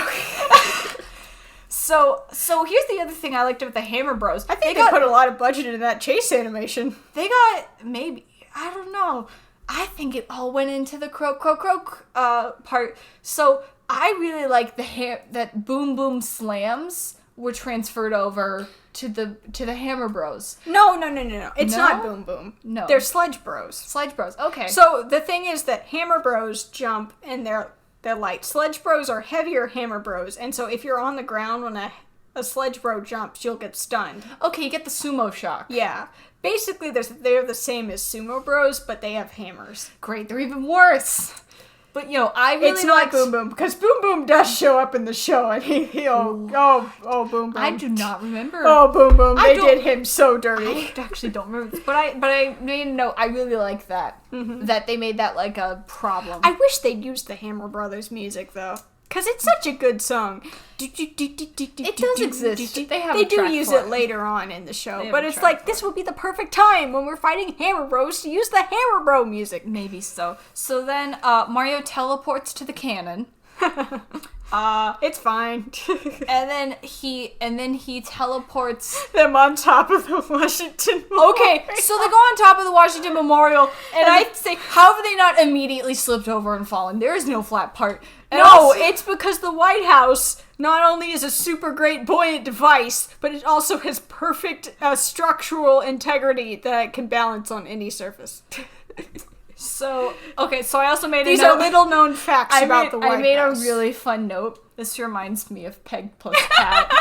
So here's the other thing I liked about the Hammer Bros. I think they put a lot of budget into that chase animation. They got, maybe, I don't know. I think it all went into the croak part. So I really like that Boom Boom slams were transferred over to the Hammer Bros. No. It's No? not Boom Boom. No. They're Sledge Bros. Sledge Bros. Okay. So the thing is that Hammer Bros jump and they're light. Sledge Bros are heavier Hammer Bros, and so if you're on the ground when a Sledge Bro jumps, you'll get stunned. Okay, you get the sumo shock. Yeah. Basically, they're the same as Sumo Bros, but they have hammers. Great, they're even worse. But, I really It's not liked... Boom Boom, because Boom Boom does show up in the show, and oh, Boom Boom. I do not remember. Oh, Boom Boom, I they don't- did him so dirty. I actually don't remember this, but I made a note. I really like that. That they made that like a problem. I wish they'd used the Hammer Brothers music, though. Because it's such a good song. It does exist. They have They a do track use for it later on in the show, have but a it's track like, for this will be the perfect time when we're fighting Hammer Bros to use the Hammer Bro music. Maybe so. So then Mario teleports to the cannon. It's fine. And then he teleports. Them on top of the Washington Okay, so they go on top of the Washington Memorial, and I say, how have they not immediately slipped over and fallen? There is no flat part. And No, also- it's because the White House not only is a super great buoyant device, but it also has perfect structural integrity that it can balance on any surface. so I also made These a note. are little known facts about the White House. I made a really fun note. This reminds me of Peg plus Pat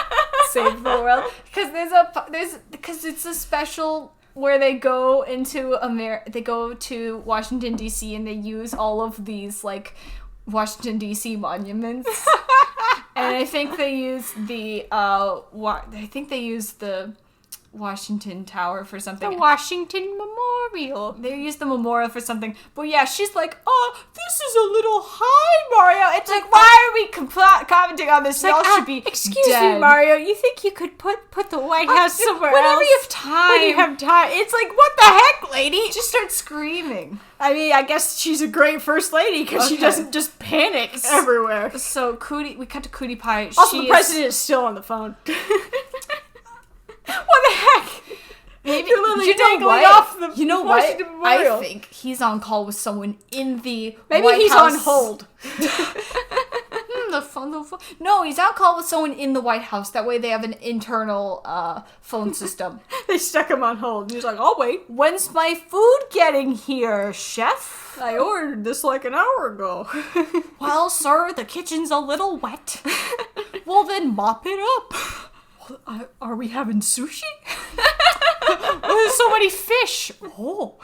Save the World, because it's a special where they go to Washington D.C. and they use all of these like Washington D.C. monuments, and I think they use the Washington Tower for something. The Washington Memorial. They use the memorial for something. But yeah, she's like, oh, this is a little high, Mario. It's like, why are we commenting on this? Y'all should be excuse dead. me, Mario. You think you could put the White House somewhere whenever else? you have time. When you have time. It's like, what the heck, lady? Just start screaming. I mean, I guess she's a great first lady because she Okay. doesn't just panic everywhere. So we cut to Kootie Pie. Also, the president is still on the phone. What the heck? Maybe You're literally you know dangling what? off the You know Washington what? Memorial. I think he's on call with someone in the Maybe White he's House. on hold. the phone. No, he's on call with someone in the White House. That way they have an internal phone system. They stuck him on hold. And he's like, I'll wait. When's my food getting here, chef? I ordered this like an hour ago. Well, sir, the kitchen's a little wet. Well, then mop it up. Are we having sushi? There's so many fish. Oh,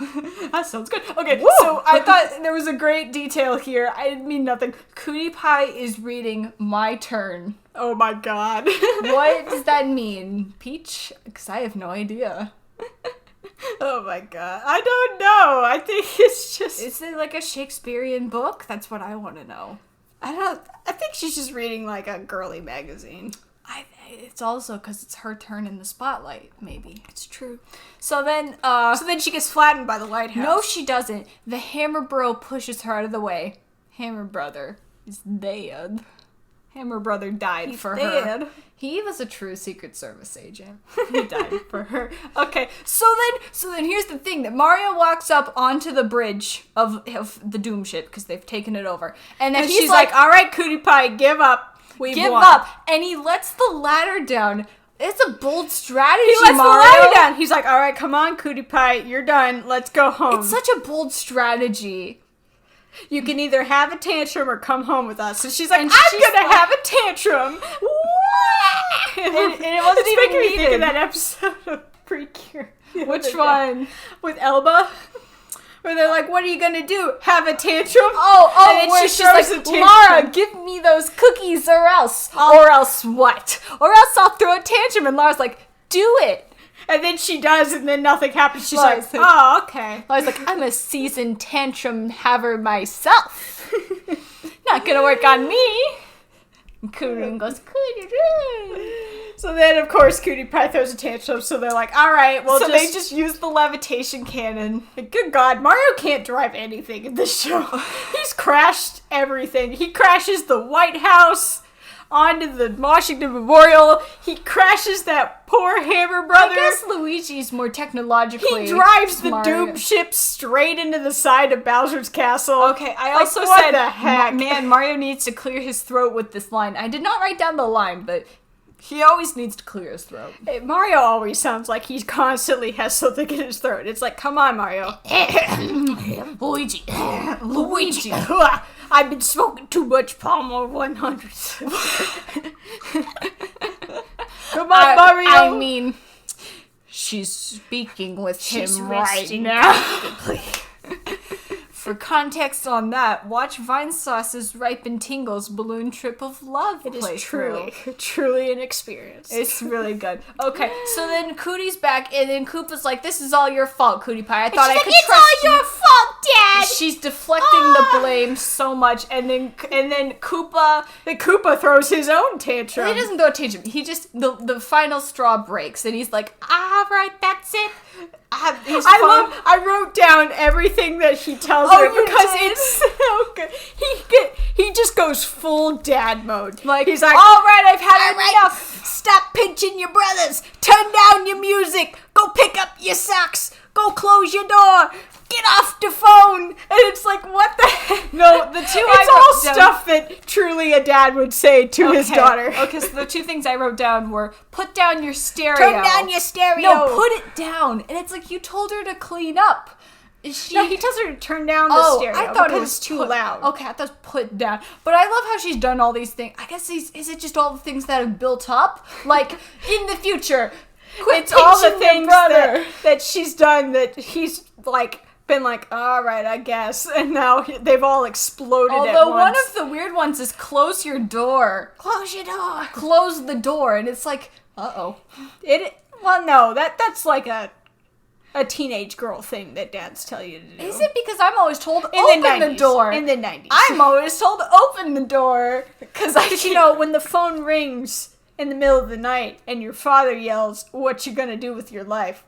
that sounds good. Okay, so I thought there was a great detail here. I didn't mean nothing. Kootie Pie is reading My Turn. Oh my god. What does that mean, Peach? Because I have no idea. Oh my god. I don't know. I think it's just... Is it like a Shakespearean book? That's what I want to know. I think she's just reading like a girly magazine. It's also because it's her turn in the spotlight, maybe. It's true. So then she gets flattened by the White House. No, she doesn't. The Hammer Bro pushes her out of the way. Hammer Brother is dead. Hammer Brother died for her. He was a true Secret Service agent. He died for her. Okay, so then here's the thing: that Mario walks up onto the bridge of the Doom ship because they've taken it over, and then she's like, "All right, Kootie Pie, give up. Give up," and he lets the ladder down. It's a bold strategy, He lets Mario. the ladder down. He's like, all right, come on, Kootie Pie, you're done. Let's go home. It's such a bold strategy. You can either have a tantrum or come home with us. And she's like, I'm gonna have a tantrum. and it wasn't even making me think needed. of that episode of Precure. Which one? With Elba. Where they're like, what are you gonna do? Have a tantrum? Oh, and then where she she's throws like, a tantrum. Lara, give me those cookies or else. Or else what? Or else I'll throw a tantrum. And Lara's like, do it. And then she does, and then nothing happens. She's Lara's like, oh, okay. Lara's like, I'm a seasoned tantrum haver myself. Not gonna work on me. And Cootie goes, So then, of course, Kootie Pie throws a tantrum, so they're like, all right, well, they just use the levitation cannon. Good God, Mario can't drive anything in this show. He's crashed everything. He crashes the White House onto the Washington Memorial. He crashes that poor Hammer Brother. I guess Luigi's more technologically He drives smart. the Doom ship straight into the side of Bowser's castle. Okay, I Like, also what said, the heck? man, Mario needs to clear his throat with this line. I did not write down the line, but he always needs to clear his throat. Hey, Mario always sounds like he constantly has something in his throat. It's like, come on, Mario. Luigi. I've been smoking too much Palmer 100. Come on, Mario. I mean, she's speaking with him right now. For context on that, watch Vine Sauce's Ripe and Tingle's Balloon Trip of Love. It is truly an experience. It's really good. Okay, so then Cootie's back, and then Koopa's like, "This is all your fault, Kootie Pie. I thought I could trust you." It's all your fault, Dad. She's deflecting the blame so much, and then Koopa. The Koopa throws his own tantrum. He doesn't throw a tantrum. He just the final straw breaks, and he's like, "All right, that's it." I wrote down everything that he tells her because it's so good. He just goes full dad mode. Like, he's like, all right, I've had enough. Stop pinching your brothers. Turn down your music. Go pick up your socks. Go close your door. Get off the phone. And it's like, what the heck? No, the two it's all stuff that truly a dad would say to his daughter. Okay, so the two things I wrote down were, put down your stereo. Turn down your stereo. No, put it down. And it's like, you told her to clean up. No, he tells her to turn down the stereo. I thought it was too loud. Okay, I thought it was put down. But I love how she's done all these things. I guess is it just all the things that have built up? Like, in the future, it's all the things that she's done that he's like been like, all right, I guess, and now they've all exploded at once. Although one of the weird ones is close your door. Close your door. Close the door, and it's like, uh-oh. Well, no, that's like a teenage girl thing that dads tell you to do. Is it? Because I'm always told open the door. In the 90s. I'm always told open the door. Because you know, when the phone rings in the middle of the night and your father yells, what you gonna do with your life?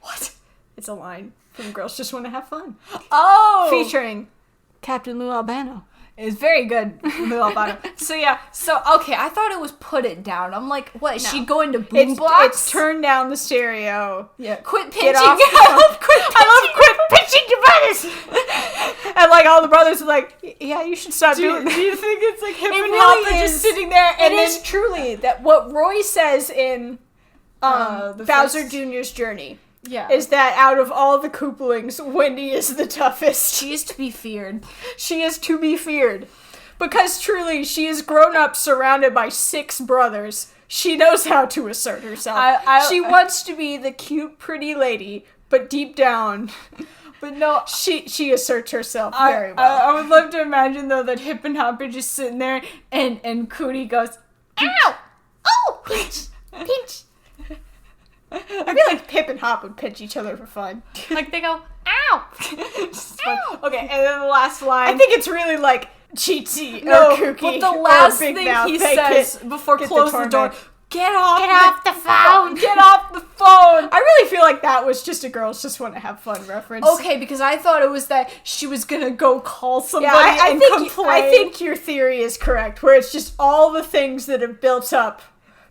What? It's a line from Girls Just Want to Have Fun. Oh! Featuring Captain Lou Albano. It's very good. Milk bottom. So yeah. So okay, I thought it was put it down. I'm like, what? Is she going to boom box? It's turn down the stereo. Yeah. Quit pitching. Off I love quit pitching your brothers. And like all the brothers are like, yeah, you should stop doing that. Do you think it's like hip and really hop is. just sitting there? It is truly that what Roy says in The Bowser first- Jr.'s journey. Yeah. Is that out of all the Koopalings, Wendy is the toughest. She is to be feared. She is to be feared. Because truly, she is grown up surrounded by 6 brothers. She knows how to assert herself. She wants to be the cute, pretty lady, but deep down, But no, she asserts herself very well. I would love to imagine though that Hip and Hop are just sitting there and Cootie goes, Ow! Oh! Pinch! Pinch! I feel like Pip and Hop would pinch each other for fun. Like they go, ow! Okay, and then the last line. I think it's really like Cheatsy no, or Kooky. but the or last Big thing Mouth. he They says get- before get close the door, torment. get off the phone! Get off the phone! I really feel like that was just a girls just want to have fun reference. Okay, because I thought it was that she was gonna go call somebody Yeah, I and think complain. I think your theory is correct, where it's just all the things that have built up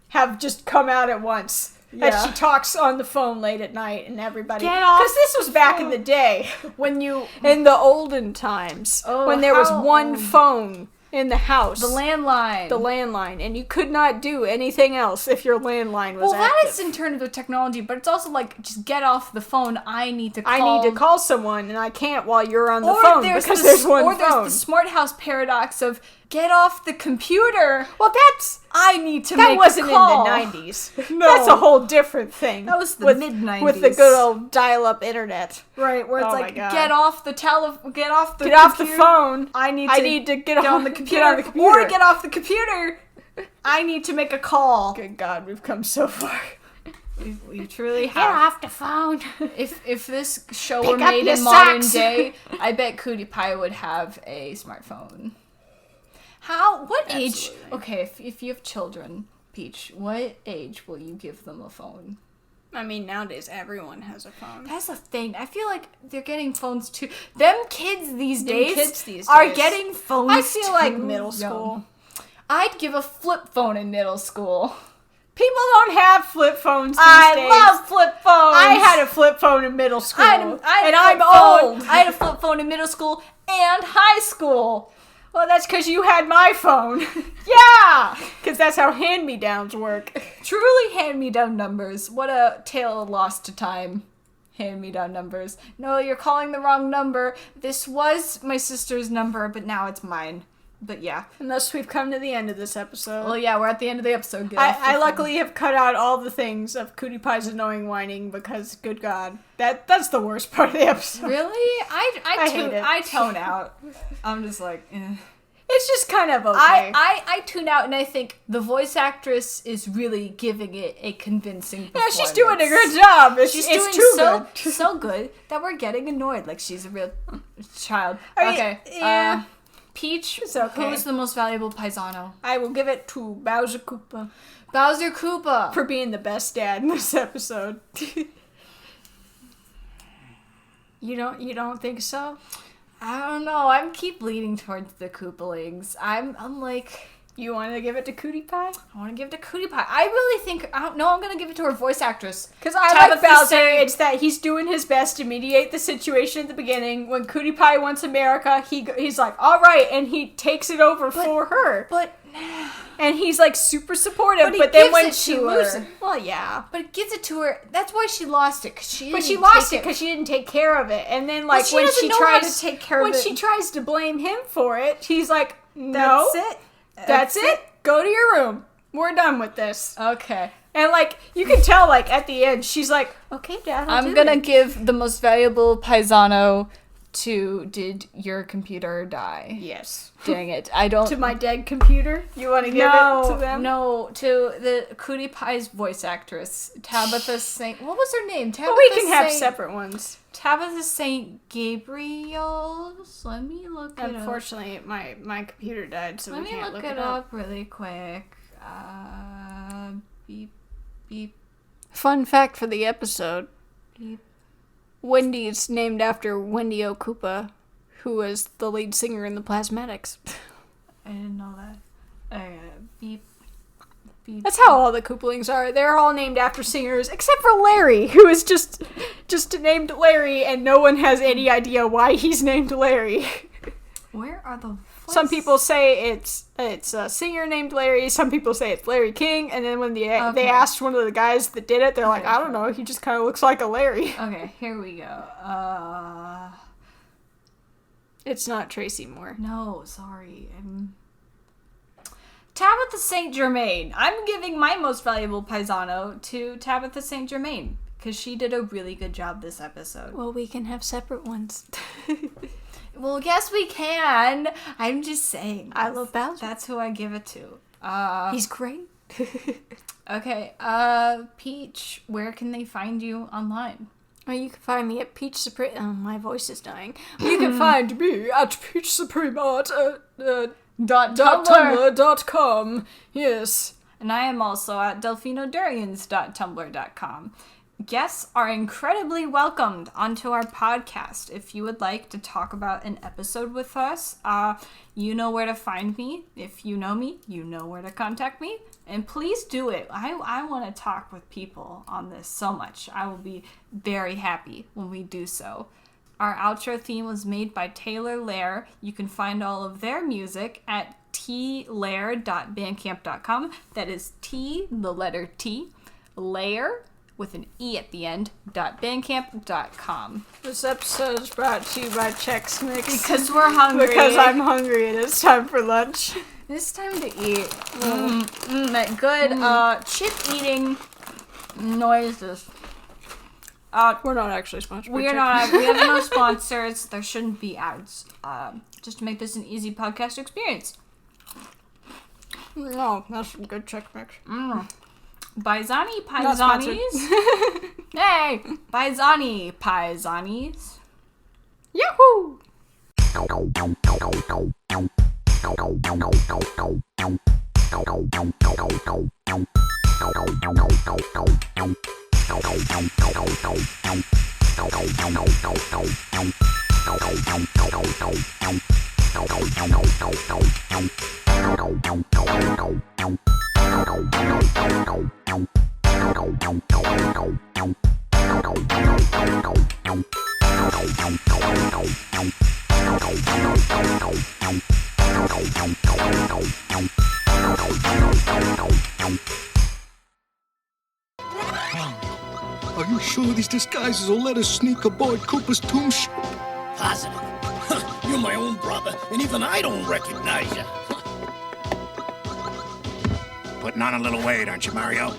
have just come out at once. Yeah. And she talks on the phone late at night, and everybody. Get off Because this was back in the day, when you in the olden times, Oh, when there was how one old? phone in the house, the landline. the landline, and you could not do anything else if your landline was well, that active. is in terms of technology, but it's also like just get off the phone. I need to call. I need to call someone, and I can't while you're on the Or phone there's because the, there's one or phone. there's the smart house paradox of get off the computer. Well, I need to that make wasn't a call. in the 90s. No. That's a whole different thing. That was the mid-90s. With the good old dial-up internet. Right, where it's Oh my like God. get off the Get off the computer. phone. I need to get on the computer. Get on the computer. Or get off the computer. I need to make a call. Good God, we've come so far. We truly Get have. off the phone! If this show Pick were up made your in modern socks. day, I bet Kootie Pie would have a smartphone. What age? Okay, if you have children, Peach, what age will you give them a phone? I mean, nowadays everyone has a phone. That's the thing. I feel like they're getting phones too. Them kids these days kids are days. getting phones. I feel like too middle young. school. I'd give a flip phone in middle school. People don't have flip phones these days. I love flip phones. I had a flip phone in middle school. I'm I'm old. old. I had a flip phone in middle school and high school. Well, that's because you had my phone. Yeah! Because that's how hand-me-downs work. Truly hand-me-down numbers. What a tale lost to time. Hand-me-down numbers. No, you're calling the wrong number. This was my sister's number, but now it's mine. But yeah. And thus we've come to the end of this episode. Well, yeah, we're at the end of the episode. Get off the I phone. luckily have cut out all the things of Kootie Pie's annoying whining because, good God, that's the worst part of the episode. Really? I hate it. I tone out. I'm just like, eh. It's just kind of okay. I tune out and I think the voice actress is really giving it a convincing yeah, performance. she's doing a good job. She's It's doing too so good. so good that we're getting annoyed like she's a real child. I mean, Okay. yeah. Peach, It's okay. who's the most valuable paisano? I will give it to Bowser Koopa Bowser Koopa. for being the best dad in this episode. You don't think so? I don't know. I keep leaning towards the Koopalings. I'm like, You want to give it to Kootie Pie? I want to give it to Kootie Pie. I really think, I don't know, I'm going to give it to her voice actress. Because I like Bowser. It's that he's doing his best to mediate the situation at the beginning. When Kootie Pie wants America, he's like, all right, and he takes it over for her. But And he's like super supportive. But he But then gives when it she to loses, her. well, yeah. But it gives it to her. That's why she lost it. Cause she But she didn't lost take it because she didn't take care of it. And then, like, she when doesn't she know how tries to take care of when it. she tries to blame him for it, he's like, "No, That's it. That's it. Go to your room. We're done with this." Okay. And like, you can tell, like at the end, she's like, "Okay, Dad, I'm gonna give the most valuable paisano to Did Your Computer Die? yes Dang it. I don't. to my dead computer. You want to give it to them? No, to the Kootie Pie's voice actress, Tabitha St. What was her name? Tabitha But we can have St. separate ones. Tabitha St. Gabriel's. Let me look it up. Unfortunately, my computer died, so Let we me can't look look it up really quick. Beep, beep, Fun fact for the episode: beep. Wendy's named after Wendy O. Koopa, who was the lead singer in the Plasmatics. I didn't know that. Beep. Beep. That's how all the Koopalings are. They're all named after singers, except for Larry, who is just named Larry, and no one has any idea why he's named Larry. Where are the... Some people say it's a singer named Larry. Some people say it's Larry King. And then when they asked one of the guys that did it, they're like, I don't know. He just kind of looks like a Larry. Okay, here we go. It's not Tracy Moore. No, sorry. Tabitha St. Germain. I'm giving my most valuable paisano to Tabitha St. Germain because she did a really good job this episode. Well, we can have separate ones. Well, yes, we can. I'm just saying. I love Bowser. That's who I give it to. He's great. Okay, Peach, where can they find you online? Well, you can find me at Peach Supreme. Oh, my voice is dying. You can find me at Peach Supreme Art .tumblr.com. Yes. And I am also at delfinodurians.tumblr.com. Guests are incredibly welcomed onto our podcast. If you would like to talk about an episode with us, you know where to find me. If you know me, you know where to contact me. And please do it. I want to talk with people on this so much. I will be very happy when we do so. Our outro theme was made by Taylor Lair. You can find all of their music at tlair.bandcamp.com. That is T, the letter T, Lair, with an E at the end, .bandcamp.com. This episode is brought to you by Chex Mix. Because we're hungry. Because I'm hungry and it's time for lunch. It's time to eat. That good chip eating noises. We're not actually sponsored. We have no sponsors. There shouldn't be ads. Just to make this an easy podcast experience. No, that's some good Chex Mix. Baizani Paisanis. Hey, Baizani Paisanis. Yahoo! Are you sure these disguises will let us sneak aboard Koopa's tomb ship? Positive. You're my own brother, and even I don't recognize you. Putting on a little weight, aren't you, Mario?